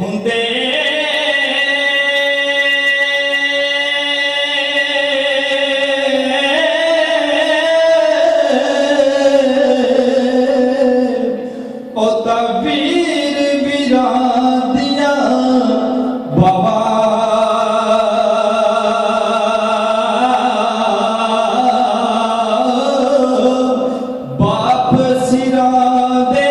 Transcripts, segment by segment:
ਹੁੰਦੇ ਉਹ ਤਾਂ ਵੀਰ ਵੀਰਾਂ ਦੀਆਂ ਬਾਵਾ ਬਾਪ ਸਿਰਾਂ ਦੇ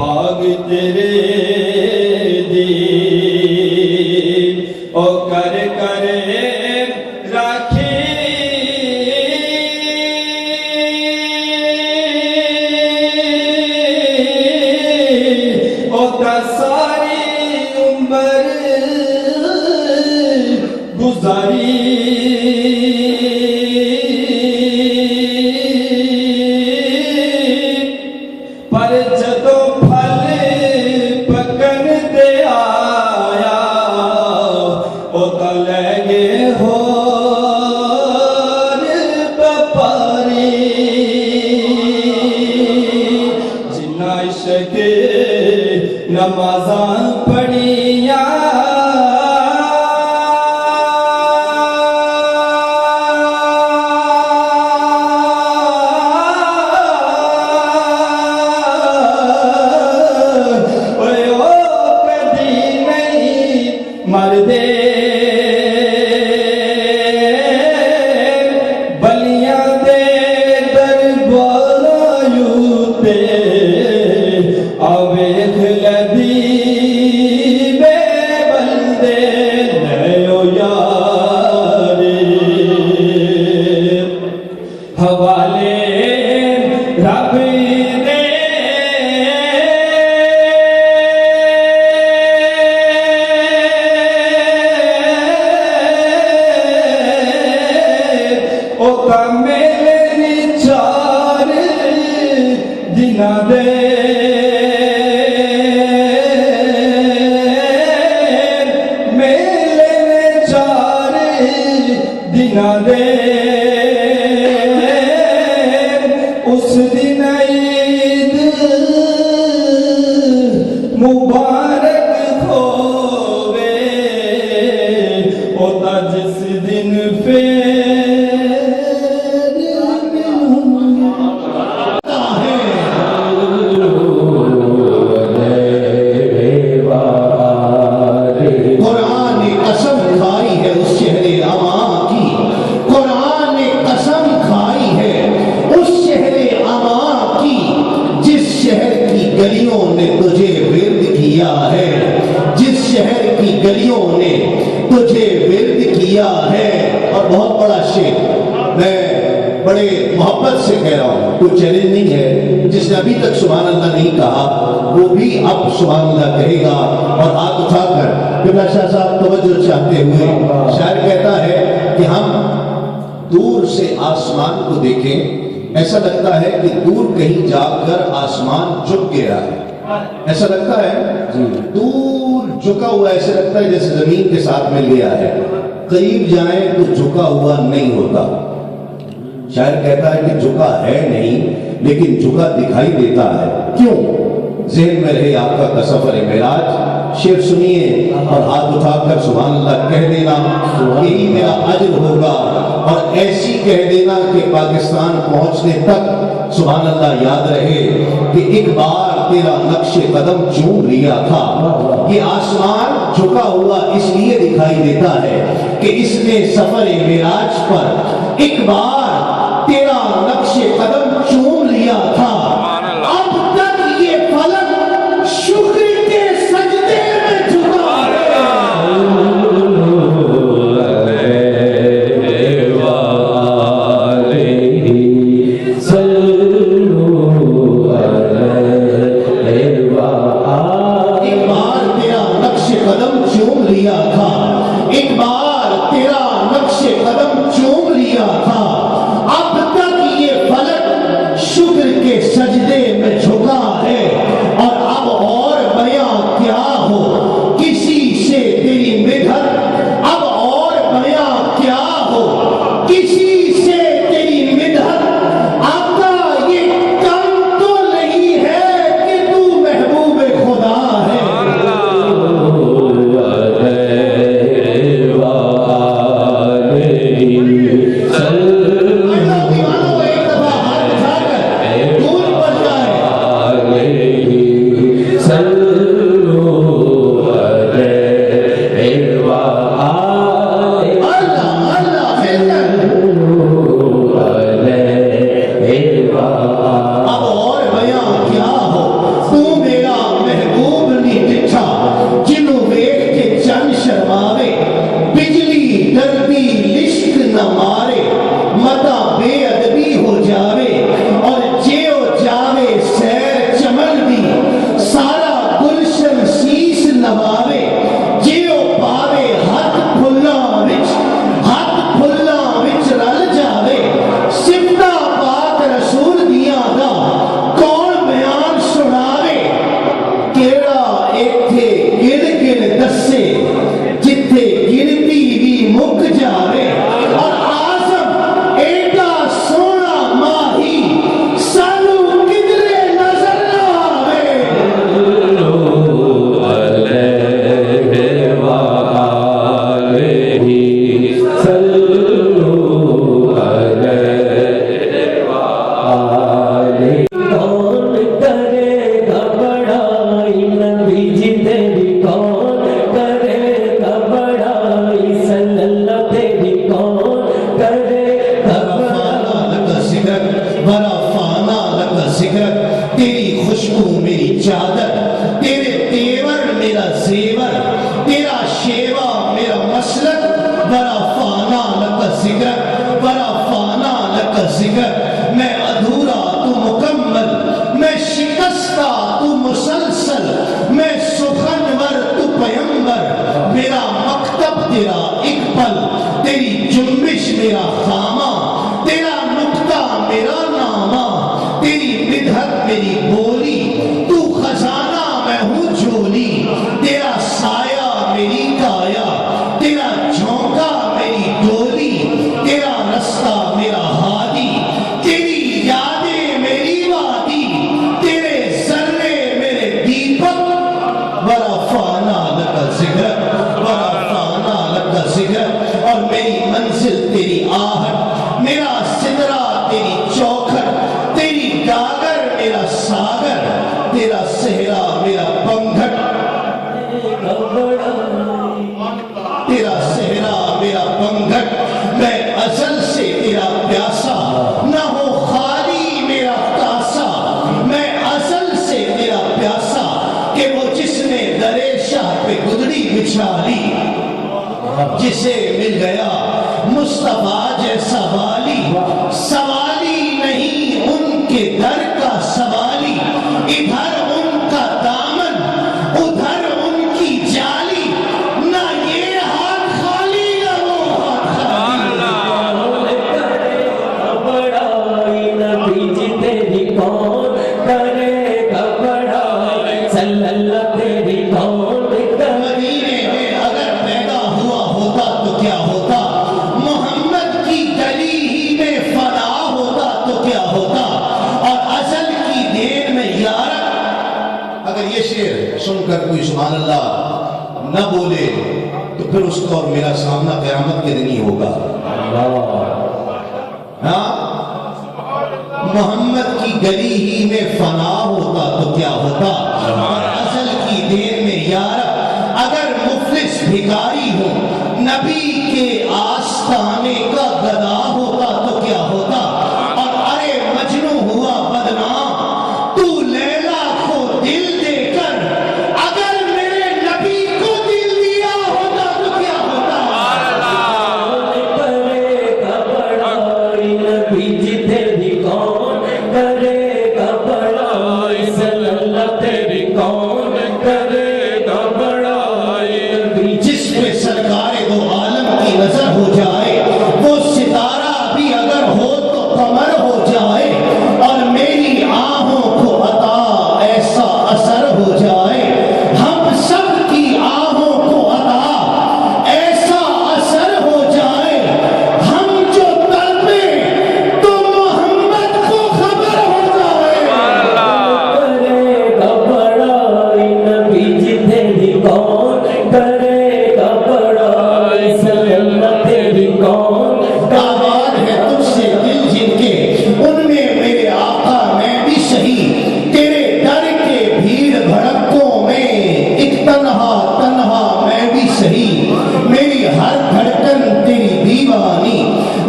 باغ تیرے دی او کر کر راکھی او تا ساری عمر گزاری پر جدوں پھل پکن تے آیا او تا لے گئے ہور بپاری جنہ عشق نمازاں پڑھیاں مردے بلیاں دے درباراں تے آویکھ لدی بے بندے نیو یاری حوالے رب دے میرے چار دنہ دے میرے چار دنہ دے اس دن عید مبارک ہووے ہوتا جس دن گلیوں نے تجھے ورد کیا ہے، جس شہر کی گلیوں نے تجھے ورد کیا ہے۔ اور بہت بڑا شعر میں بڑے محبت سے کہہ رہا ہوں، کوئی چیلنج نہیں ہے، جس نے ابھی تک سبحان اللہ نہیں کہا وہ بھی اب سبحان اللہ کہے گا۔ اور ہاتھ اٹھا کر قبلہ شاہ صاحب توجہ چاہتے ہوئے شاعر کہتا ہے کہ ہم دور سے آسمان کو دیکھیں، ایسا لگتا ہے کہ دور کہیں جا کر آسمان جھک گیا ہے، ایسا لگتا ہے دور جھکا ہوا، ایسا لگتا ہے جیسے زمین کے ساتھ مل گیا ہے، قریب جائیں تو جھکا ہوا نہیں ہوتا۔ شاعر کہتا ہے کہ جھکا ہے نہیں لیکن جھکا دکھائی دیتا ہے، کیوں؟ ذہن میں رہے آپ کا سفر معراج، شعر سنیے اور ہاتھ اٹھا کر سبحان اللہ کہہ دینا، یہی میرا اجر ہوگا۔ اور ایسی کہہ دینا کہ پاکستان پہنچنے تک سبحان اللہ یاد رہے کہ ایک بار تیرا نقش قدم چوم لیا تھا۔ یہ آسمان جھکا ہوا اس لیے دکھائی دیتا ہے کہ اس نے سفر معراج پر ایک بار تیرا نقش قدم چوم لیا تھا۔ اب تک یہ فلک شکر کے سجدے میں جھکا ہے۔ تیری خوشبو میری چادر، تیرے تیور میرا زیور، تیرا شیوا میرا مسلک، برا فانا لکا ذکر، برا فانا لکا ذکر، میں ادھورا تو مکمل، میں شکستہ تو مسلسل، میں سخنور تو پیمبر، میرا مکتب تیرا ایک پل، تیری جنبش میرا خامہ، تیرا نکتہ میرا نامہ، تیری بدہت میری بولی، تو خزانہ میں ہوں جھولی، تیرا سایہ میری کایا، تیرا جھونکا میری ڈولی، تیرا رستہ میرا ہادی، تیری یادیں میری وادی، تیرے ذرے میرے دیپک، برا فانا لکا ذکر، برا فانا لکا ذکر، اور میری منزل تیری آہٹ، میرا سدرہ تیری چوکھٹ، تیری گاگر میرا ساگر، تیرا صحرا میرا پنگھٹ، تیرا صحرا میرا پنگھٹ، میں ازل سے تیرا پیاسا، نہ ہو خالی میرا کاسا، میں ازل سے تیرا پیاسا، کہ وہ جس نے درے شاہ پہ گدڑی بچھا لی، جسے مل گیا مصطفیٰ جیسا والی، سوالی نہیں ان کے در کا سوالی، ادھر ان کا دامن ادھر ان کی جالی، نہ یہ ہاتھ خالی نہ وہ ہاتھ خالی، بڑائی نبی جی تیری کون کرے گا بڑائی، صلی اللہ تیری کون مدینے میں اگر پیدا ہوا ہوتا تو کیا ہوتا، محمد کی گلی ہی میں فنا ہوتا تو کیا ہوتا، اور ازل کی دیر میں یارب۔ اگر یہ شعر سن کر کوئی سبحان اللہ نہ بولے تو پھر اس کو اور میرا سامنا قیامت کے دن ہی ہوگا۔ ہاں، محمد کی گلی ہی میں فنا ہوتا تو کیا ہوتا، اور ازل کی دیر میں یارب۔ اگر مفلس بھکاری ہو نبی کے آستانے کا گدا ہوتا تو کیا ہوتا، اور ارے مجنوں ہوا بدنام تو لیلا کو دل دے کر، اگر میرے نبی کو دل دیا ہوتا تو کیا ہوتا۔ کرے گا بڑائی نبی جی تیری کون کرے گا بڑائی، صلی اللہ تیری کون کرے گا بڑائی، نبی جس پہ سرکار دو عالم کی نظر ہو جائے، وہ ستارہ بھی اگر ہو تو قمر ہو جائے، اور میری آہوں کو عطا ایسا اثر ہو جائے، ہم سب کی آہوں کو عطا ایسا اثر ہو جائے، ہم جو تڑپے تو محمد کو خبر ہو جائے۔ کرے گا بڑائی نبی جی تیری کون کرے گا بڑائی، صلی اللہ تیری کون آباد ہے تجھ سے دل جن کے، ان میں میرے آقا میں بھی سہی، تیرے در کے بھیڑ بھڑکوں میں ایک تنہا تنہا میں بھی سہی، میری ہر دھڑکن تیری دیوانی،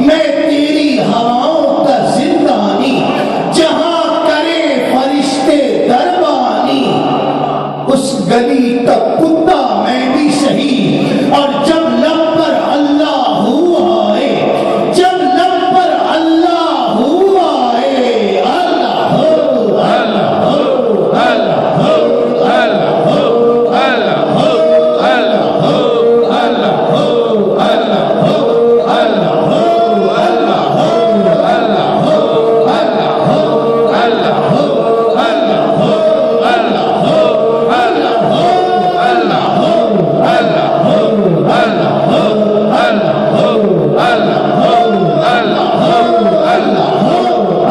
میں تیری ہواؤں کا زندانی، جہاں کرے فرشتے دربانی، اس گلی کا کتا میں بھی سہی، اور جب لب پر اللہ ہوا ہے، جب لب پر اللہ ہوا ہے، اللہ ہو اللہ ہو اللہ ہو اللہ ہو اللہ ہو اللہ ہو اللہ ہو اللہ ہو اللہ ہو اللہ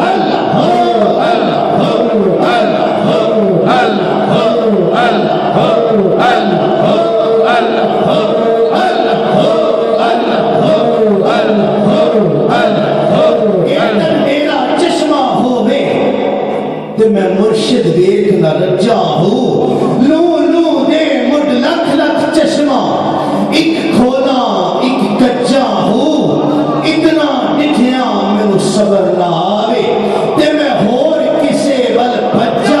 ہو اللہ ہو اللہ ہو اللہ ہو اللہ ہو اللہ ہو اللہ میرا چشمہ ہوے تو میں مرشد دیکھ نہ رجا ہوں، لوں لوں دے مڈ لکھ لکھ چشمہ، ایک کھولا ایک کچا ہوں، اتنا ڈٹھیاں میں صبر نہ آوے تے میں ہور کسے ول بچا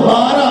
12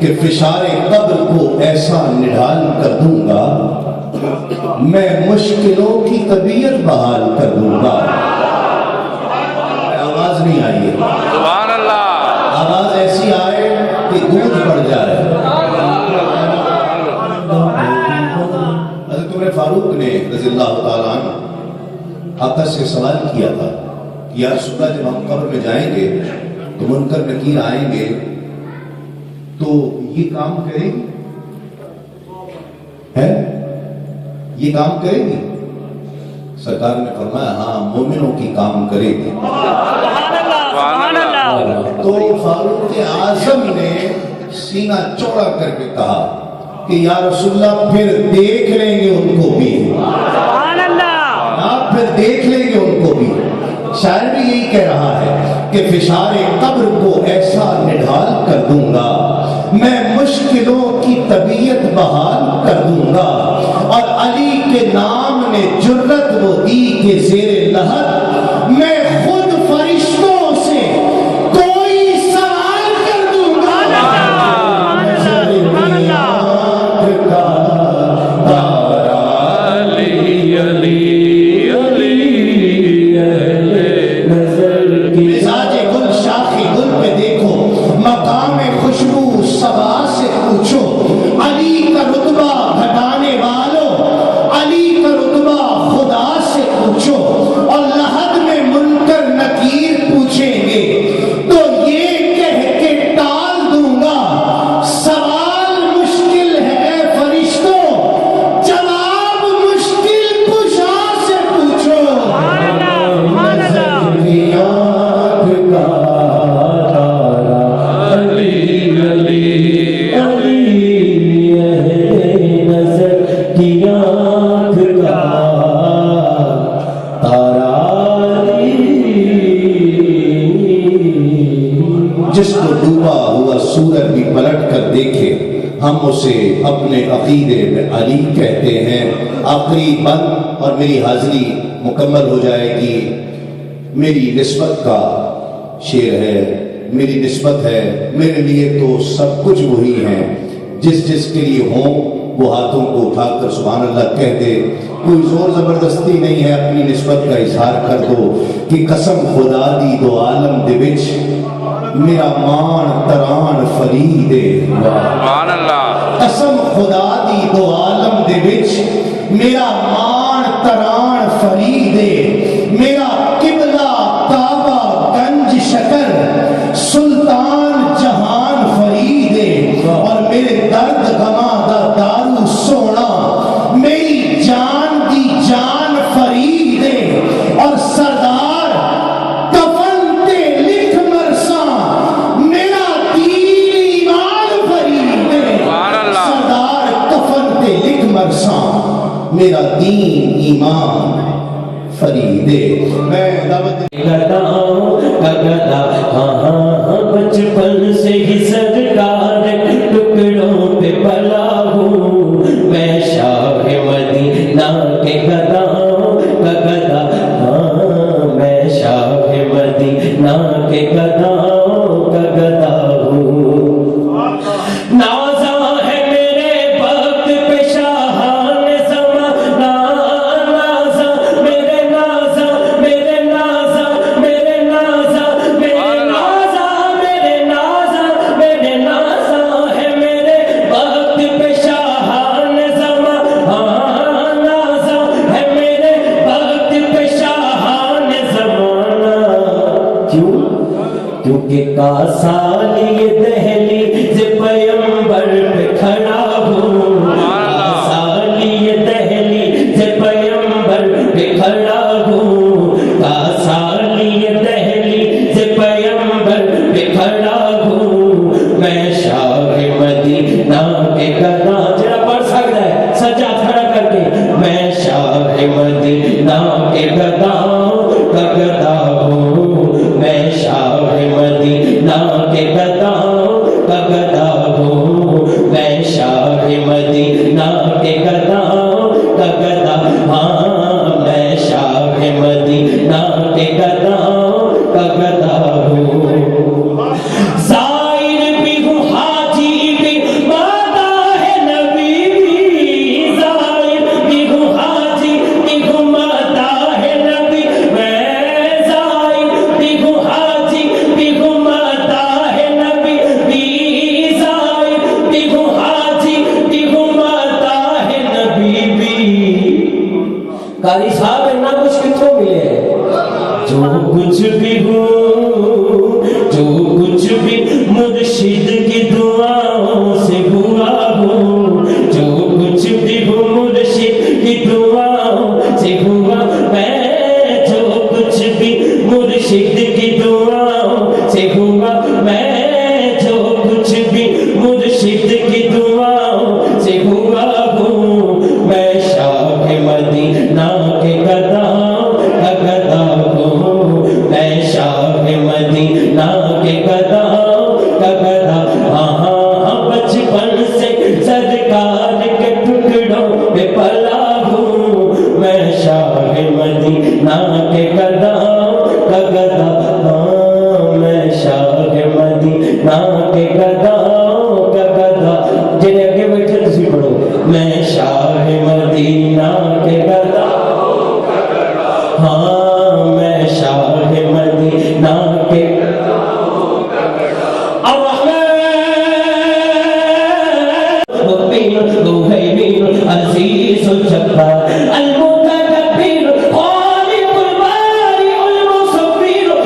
کہ فشار قبر کو ایسا نڈھال کر دوں گا، میں مشکلوں کی طبیعت بحال کر دوں گا۔ آواز نہیں آئی ہے، سبحان اللہ، آواز ایسی آئے کہ گونج پڑ جائے۔ حضرت عمر فاروق نے رضی اللہ تعالیٰ عنہ آقا سے سوال کیا تھا کہ یا رسول اللہ جب ہم قبر میں جائیں گے تو منکر نکیر آئیں گے تو یہ کام کریں گی ہے، یہ کام کرے گی؟ سرکار نے فرمایا ہاں مومنوں کی کام کرے گی۔ سبحان اللہ، تو فاروق اعظم نے سینہ چوڑا کر کے کہا کہ یا رسول اللہ پھر دیکھ لیں گے ان کو بھی، آپ پھر دیکھ لیں گے ان کو بھی۔ شاعر بھی یہی کہہ رہا ہے کہ فشار قبر کو ایسا نڈھال کر دوں گا، میں مشکلوں کی طبیعت بحال کر دوں گا۔ اور علی کے نام نے جرت وہ دی کہ زیر لحد میں خود فرشتوں سے کوئی سوال کر دوں گا۔ علی علی علی نظر کی مزاج گل شاخی گل پہ دیکھو، مقام خوشبو صبا سے پوچھو، علی کا رتبہ گھٹانے والوں علی کا رتبہ خدا سے پوچھو، اور لحد میں منکر نکیر پوچھیں گے تو یہ کہہ کے ٹال دوں گا، سوال مشکل ہے فرشتوں، جواب مشکل کشا سے پوچھو۔ نظر کی آنکھ کا تارا، علی علی علی نظر کی آنکھ کا تارا جس کو ڈوبا ہوا سورج بھی پلٹ کر دیکھے، ہم اسے اپنے عقیدے میں علی کہتے ہیں۔ آخری بند اور میری حاضری مکمل ہو جائے گی۔ میری نسبت کا شعر ہے، میری نسبت ہے، میرے لیے تو سب کچھ وہی ہیں، جس جس کے لیے ہوں وہ ہاتھوں کو اٹھا کر سبحان اللہ کہہ دے۔ کوئی زور زبردستی نہیں ہے، اپنی نسبت کا اظہار کر دو کہ قسم خدا دی دو عالم دے وچ میرا مان تران فریدے، سبحان اللہ، قسم خدا دی دو عالم دے وچ میرا مان تران فریدے، میرا قبلہ کعبہ گنج شکر سلطان جہان فریدے، اور میرے درد غماں دا دارو سونا میری جان دی جان فریدے، اور سردار کفن تے لکھ مرساں میرا دین ایمان فریدے، سبحان اللہ، سردار کفن تے لکھ مرساں میرا دین ایمان فریدے۔ میں دعوت گداؤں کا گدا، ہاں بچپن سے ہی سرکار ٹکڑوں پہ پلا ہوں، میں شاہ مدینہ کے گداؤں کا گدا، ہاں میں شاہ مدینہ کے گداؤں کا گدا ہوں۔ نازا ہے میرے وقت پہ شاہان زمانہ، نازا میرے نازا میرے نازا میرے قاری صاحب اتنا کچھ کتوں ملے ہیں؟ جو کچھ بھی ہوں، جو کچھ بھی مرشد کی دعاؤں سے ہوا ہوں، جو کچھ بھی ہوں مرشد کی دعاؤں سے ہوا، میں جو کچھ بھی مرشد کی دعاؤں سے ہوا، میں جو کچھ بھی مرشد کی دعاؤں سے ہوا ہوں، میں شاہ مدینہ کے گداؤں کا گدا ہوں، میں شاہ مدینہ کے گداؤں کا گدا، ہاں بچپن سے سرکار کے ٹکڑوں پہ پلا ہوں، میں شاہ مدینہ کے گداؤں کا گدا، ہاں میں شاہ مدینہ کے گداؤں کا گدا۔ جنہیں آگے بیٹھے تسی پڑھو، میں شاہ مدینہ کے گداؤں کا گدا، ہاں میں شاہ مدینہ کے گداؤں کا گدا۔ الرحمن المهيمن عزيز الجبار المتكبر خالق البارئ المصور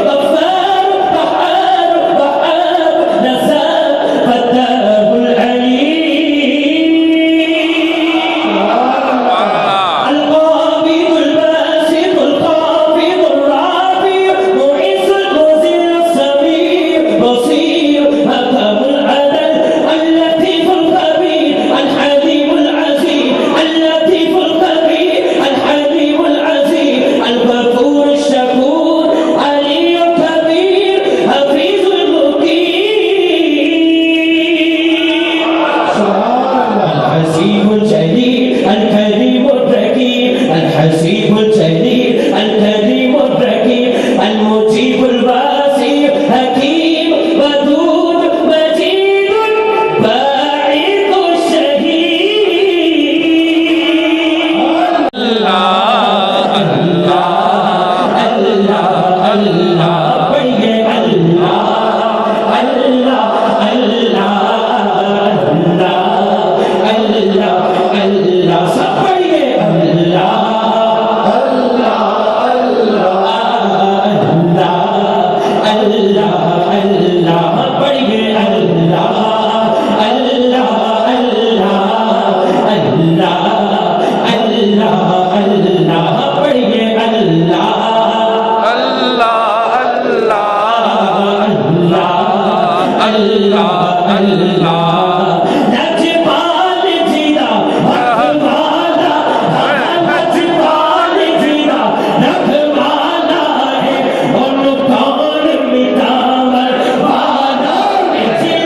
غفار قهار بحار نزار فتاه العليم القابض الباسط الخافض الرافع معز المذل السميع بصير حكم العدل اللطيف الخبير الحليم العزيز اللطيف الخبير الحليم العزيز الغفور الشكور علي الكبير حفيظ المقيم الحسيب الجليل الكريم الرقيب الحسيب الجليل الكريم الرقيب المجيب الواسع حكيم ودود مجيد باعث الشهيد اللہ اللہ اللہ اللہ پڑھیے اللہ اللہ اللہ اللہ اللہ اللہ سب پڑھیے اللہ اللہ اللہ اللہ اللہ پڑھیے اللہ اللہ اللہ اللہ اللہ اللہ پڑھیے اللہ اللہ اللہ اللہ اللہ لجپال جینا رکھوانا، لجپال جینا رکھوانا ہے، ان کون مٹاور والا،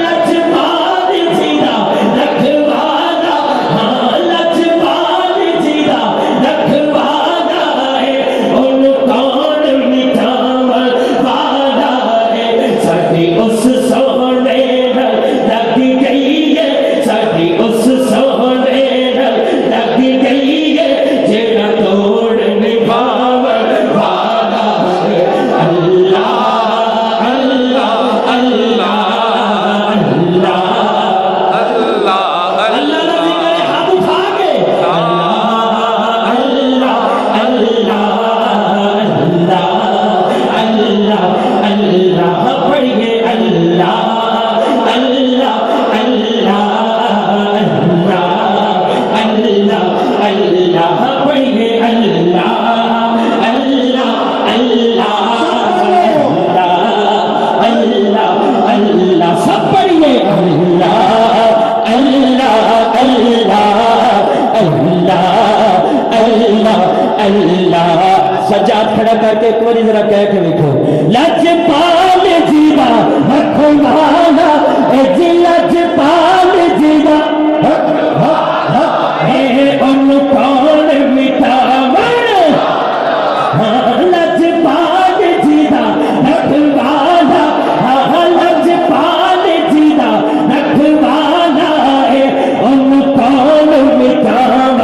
لجپال جینا رکھوانا، ہاں لجپال جینا رکھوانا ہے، ان کون مٹاور والا ہے۔ ساڈی اس سونے نال لگ گئی ہے، ساڈی اس سونے نال لگ گئی ہے، جیڑا توڑ نبھاون والا ہے۔ اللہ اللہ اللہ اللہ اللہ اللہ کا ذکر ہے، ہاتھ اٹھا کے اللہ اللہ اللہ اللہ اللہ اللہ پڑھیے اللہ اللہ اللہ اللہ اللہ پڑھیے اللہ اللہ اللہ اللہ سب پڑھیے اللہ اللہ اللہ اللہ سجاد کھڑا کر کے ایک بار ذرا کہہ کے دیکھو، لجپال جیوا رکھوانا، اے جی لجپال جیوا اے ان کون مٹاون، ہاں لجپال جیوا رکھوانا، ہاں لجپال جیوا رکھوانا ہے، ان کون مٹاون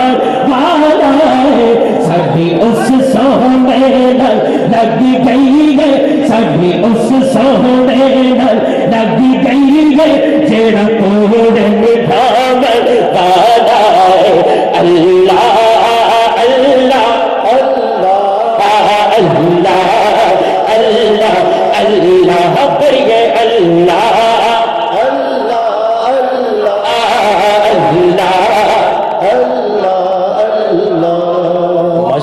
والا ہے۔ ساڈی اس سونے نال لگ گئی ہے، ساڈی اس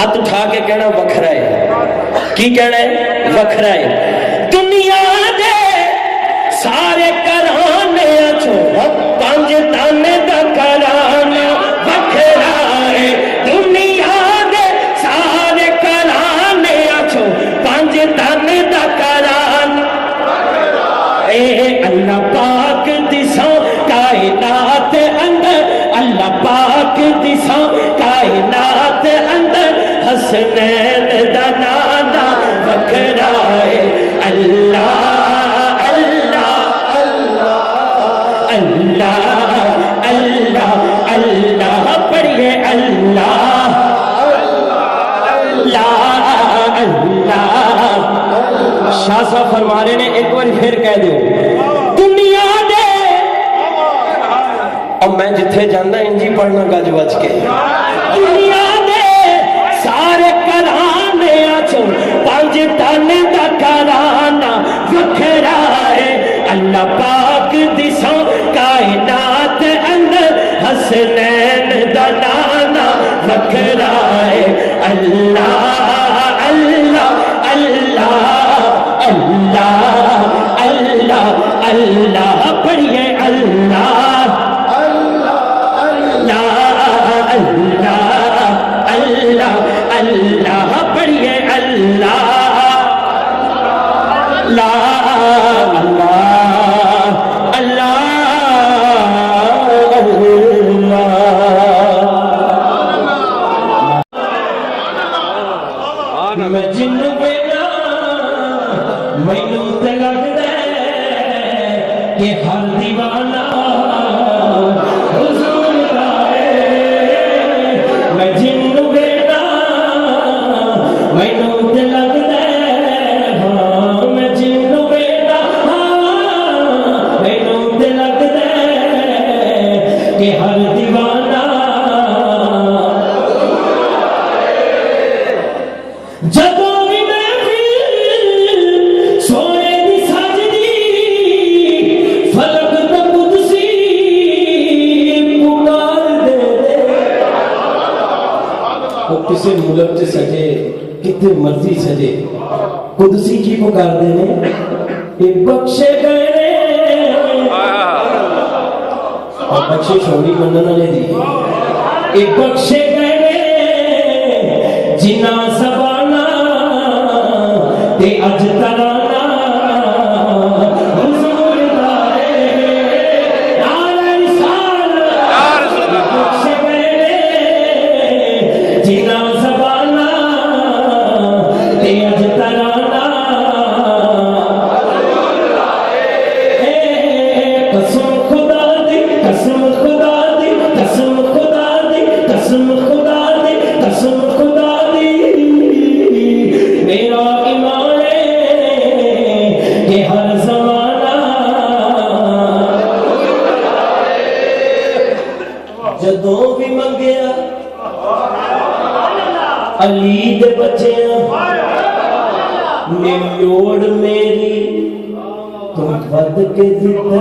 ہاتھ اٹھا کے کہنا وکھرا ہے. کی کہنا ہے؟ وکھرا ہے. دنیا دے سارے کرانے چو پانچ تانے دا کرانا وکھرا ہے. دنیا دے سارے کرانے چو پانچ تانے دا کرانا. اے اللہ پاک دساں کائنات اندر، اللہ پاک دساں کائنات اندر حسنین دا نانا وکھرا ہے. اللہ اللہ اللہ اللہ اللہ پڑھیے اللہ اللہ اللہ. شاہ صاحب فرما رہے نے ایک بار پھر کہہ دو دنیا دے، اور میں جتھے جانا انجی پڑھنا گج بج کے. دنیا دے سارے کرانے چو پانچ تانے دا کرانا وکھرا ہے. اللہ پاک دساں کائنات اندر حسنین دا نانا وکھرا ہے. اللہ اللہ اللہ اللہ اللہ اللہ پڑھیے اللہ اللہ اللہ اللہ پڑھیے اللہ میں جن بینا مینوں تے لگدا ہے کہ ہر دیوانہ حضور دا ہے. میں جن بینا مینوں تے لگدا ہے، ہاں میں جن بینا مینوں تے لگدا ہے کہ ہر دیوانہ. جدوں بھی میں بھی سونے دی سجدی فلک تے قدسی پکار دے دے. وہ کسی ملک سے سجے کتنے مرضی سجے قدسی کی پکار دے نے اے بخشے گئے نے. اور بخشے شوری منن والے دی اے بخشے گئے نے جنہاں زباناں تے اج ترانا حضور دا ہے. نعرہ رسالت بخشے گئے نے جنہاں زباناں تے اج ترانا. قسم خدا دی قسم خدا دی قسم خدا دی قسم خدا دی قسم خدا دی میرا ایمان ہے کہ ہر زمانہ جدوں بھی منگیا علی دے بچیاں نے لوڑ میری تم ود کے دیتا.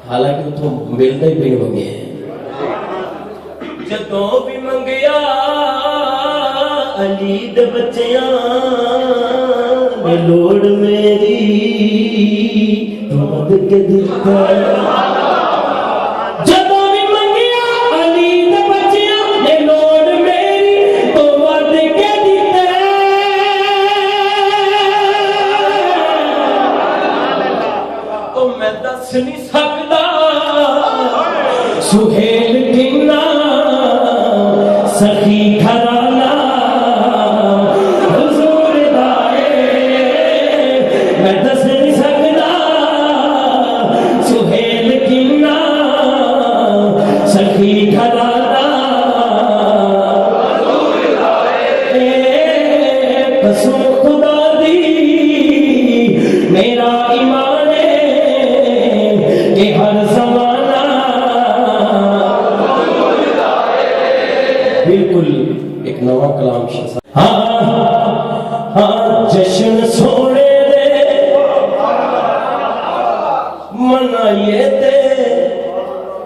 حالانکہ تو ملتا ہی پہ منگے جدوں بھی منگیا علی دے بچیاں میں لوڑ میری تو ود کے دیتا. جدوں بھی منگیا علی دے بچیاں میں لوڑ میری تو ود کے دیتا. تو میں دس نہیں سکتا سہیل کنا سخی گھرانا حضور دا ہے. میں دس نہیں سکتا سہیل کنا سخی گھرانا. قسم خدا دی میرا ایمان ہے کہ ہر زمانہ بالکل ایک نواں کلام شاہ. ہاں جشن سونے دے منائیے تے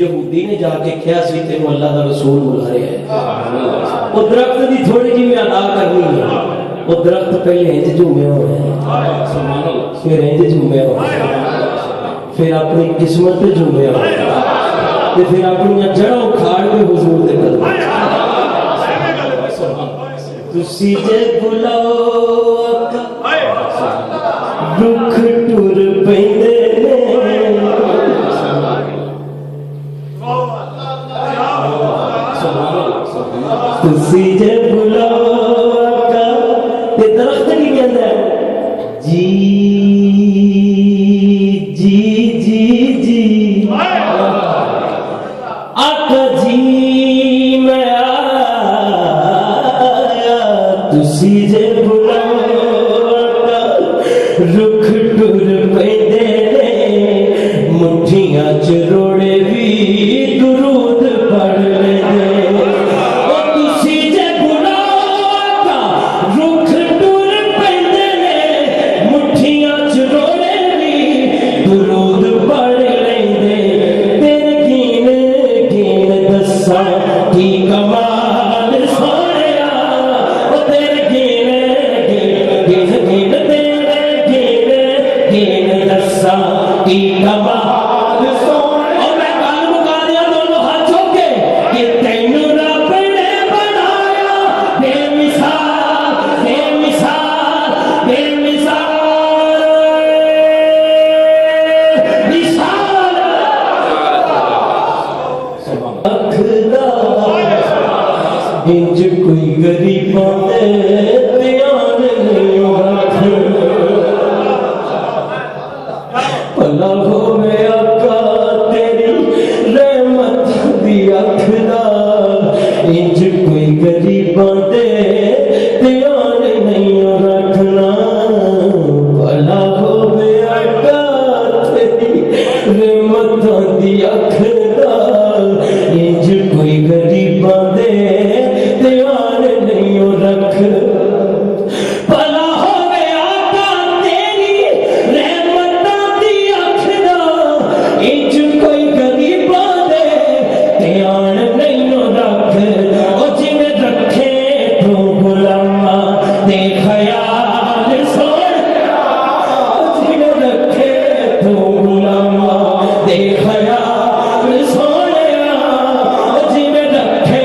یہودی نے جا کے کیا سی تینوں اللہ دا رسول بلا رہا ہے وہ درخت دی تھوڑی جی میں ادا کرنی ہے وہ درخت پہلے انج جھومیا ہوا ہے پھر انج جھومیا ہوا ہے پھر اپنی قسمت پہ جھومیا ہوا ہے پھر اپنی جڑوں اکھاڑ کے حضور دے قدم تسی جے بلاؤ رکھ ٹر پیندے تسی جے بلاؤ تے درخت کی کہندا ہے جی جی جی جی آقا جی میں آیا تسی جے بلاؤ رکھ ٹر پیندے مٹھیاں چ روڑے بھی درود پڑھ لیندے انج کوئی غریباں دے دھیان نہیں رکھ بھلا ہووے آقا تیری رحمت دی اکھ دا انج کوئی غریباں دے دھیان نہیں رکھنا بھلا ہووے آقا تیری رحمت دی اکھ دا انج کوئی غریباں دے دیوان نہیں رکھ بھلا ہووے آقا تیری رحمتاں دی اکھ دا انج کوئی غریباں دے دیوان نہیں رکھ او جویں رکھے تو غلاماں دے خیال سوڑیا او جویں رکھے تو غلاماں دے خیال سوڑیا او جویں رکھے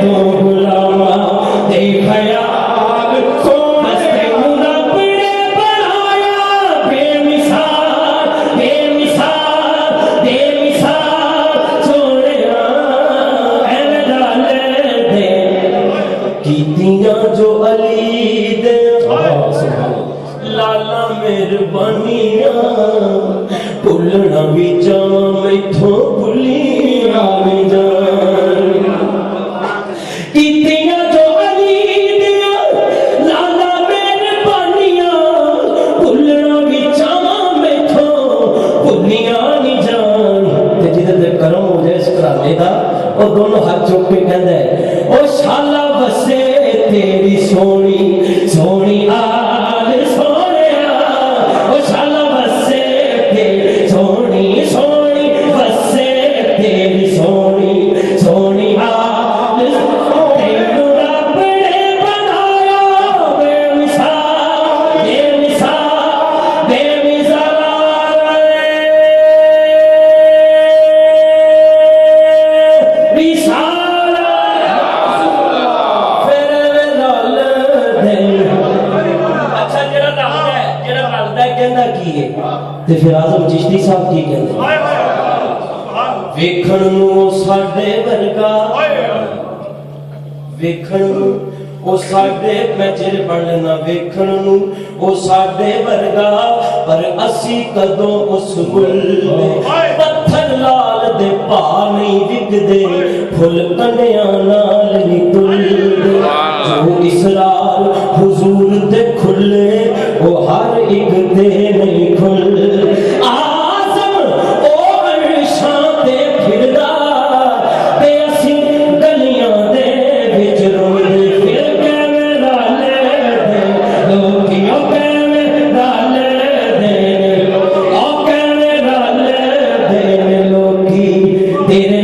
تو غلاماں دے خیال بس تینوں رب نے بنایا بے مثال بے مثال بے مثال سونیا ایویں ڈالے دے کیتیاں جو علی دے لالا مہربانیاں بھولنا بھی جاواں میتھوں بھلیاں بھی جان کیتیاں جو علی دیاں لالا مہربانیاں بھولنا بھی جاواں میتھوں بھلیاں نہیں جان تے جدے تے کرم ہو جائے اس گھرانے دا او دونوں ہاتھ چوک کے کہندا ہے او شالا وسے تیری سونی سونی آل سونیا او شالا وسے تیری سونی سونی وسے تیری سونی سونی آل تینوں رب نے بنایا بے مثال بے مثال بے مثال مثال پھر لال دے اچھا جڑا رلدا ہے کہندا کی ہے تے پھر اعظم چشتی صاحب کی کہندے ویکھن نوں ساڈے ورگا ویکھن نوں او ساڈے میں چر پڑھ لینا ویکھن نوں او ساڈے ورگا پر اسی کدوں اس گل دے پتھر لال دے پا نہیں وکدے پھل کنیاں نال نہیں تلدے جو اسرار حضور دے کھلے او ہر ایک دے نہیں کھل آزم او عرشاں تے پھردا تے اسی گلیاں دے وچ روندے پھر کیویں رلے دے لوکیوں کیویں رلے دے او کیویں رلے دے لوکی تیرے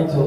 500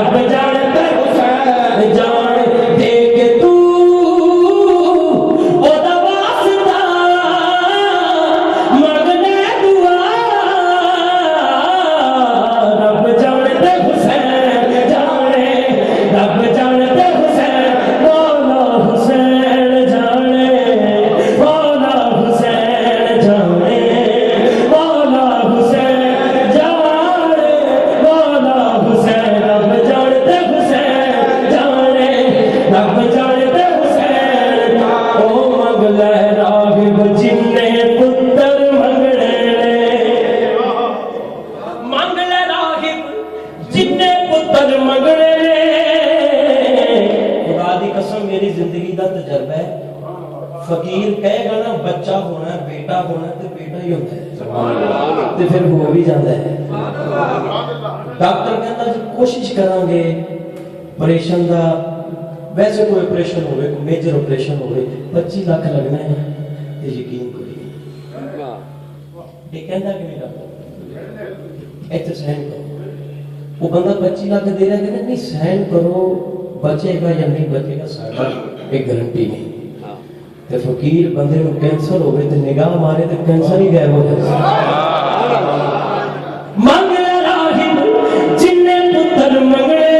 رب جانتا حسین جان دے کے تو او دا واسطہ منگنے دعا رب جانتا حسین جانے رب جانتا حسین مولا حسین جانے مولا حسین جانے مولا حسین جانے مولا حسین رب جانتا حسین جانے رب جانتا حسین او منگلے راغب جننے پتر منگنے منگلے راغب جننے پتر منگنے خدا دی قسم میری زندگی دا تجربہ ہے فقیر کہے گا نا بچہ ہونا ہے بیٹا ہونا ہے تو بیٹا ہی ہوتا ہے تو پھر ہو بھی جاتا ہے ڈاکٹر کہتا ہے کوشش کریں گے پریشن دا ویسے کوئی آپریشن ہوئے کوئی میجر آپریشن ہوئے 25 لاکھ لگنا ہے تو یقین کوئی یہ کہنا کہ نہیں ڈاکٹر ایسے سہن کرو وہ بندہ 25 لاکھ دے رہا ہے کہ نہیں سہن کرو بچے گا یا نہیں بچے گا سارا ایک گارنٹی نہیں تے فقیر بندے میں کینسر ہوئے تے نگاہ مارے تے کینسر ہی غائب ہو جائے منگلے راہب جننے پتر منگلے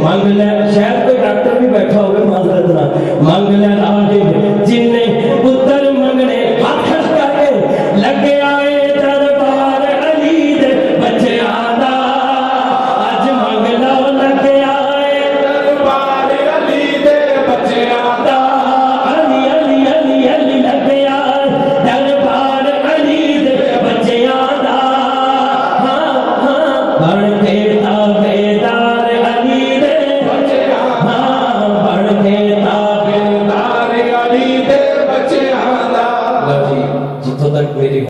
منگلے شاید کوئی ڈاکٹر بھی بیٹھا ہوئے معذرت نہ منگلے راہب جننے پتر منگلے ہاتھ کھڑ کے لگے آئے دربار علی دے بچے آدھا آج منگلو لگے آئے دربار علی دے بچے آدھا علی علی علی علی لگے آئے دربار علی دے بچے آدھا ہاں ہاں بڑھ کے تابیدار علی دے بچے آدھا ہاں بڑھ کے تابیدار دار علی دے بچے آدھا جتوں تک میری